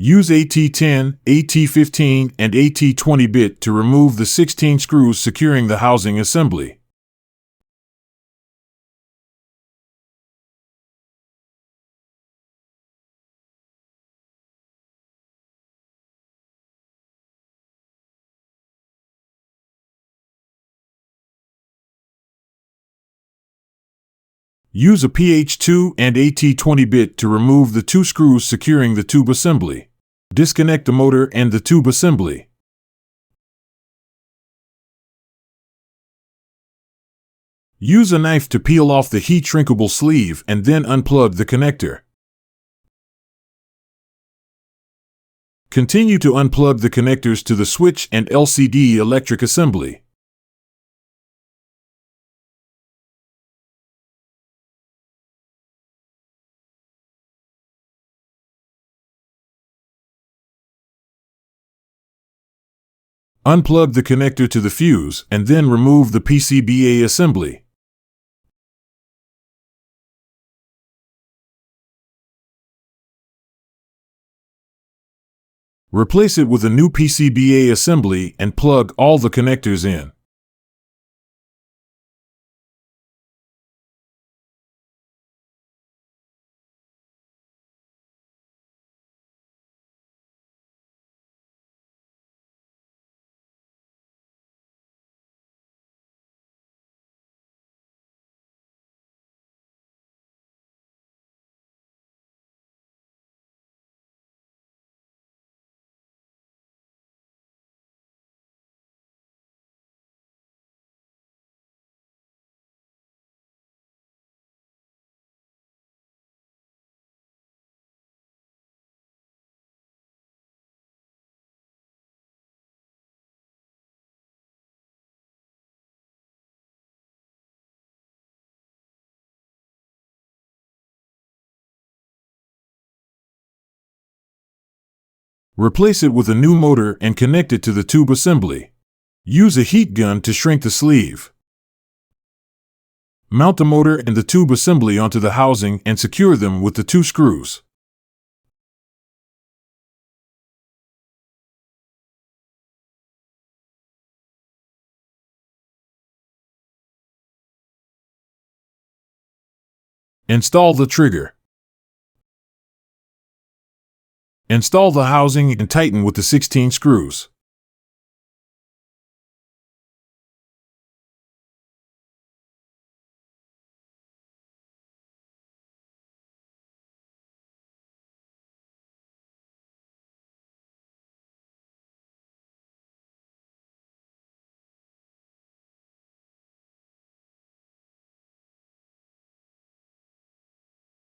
Use AT10, AT15, and AT20 bit to remove the 16 screws securing the housing assembly. Use a PH2 and AT20 bit to remove the 2 screws securing the tube assembly. Disconnect the motor and the tube assembly. Use a knife to peel off the heat shrinkable sleeve and then unplug the connector. Continue to unplug the connectors to the switch and LCD electric assembly. Unplug the connector to the fuse and then remove the PCBA assembly. Replace it with a new PCBA assembly and plug all the connectors in. Replace it with a new motor and connect it to the tube assembly. Use a heat gun to shrink the sleeve. Mount the motor and the tube assembly onto the housing and secure them with the 2 screws. Install the trigger. Install the housing and tighten with the 16 screws.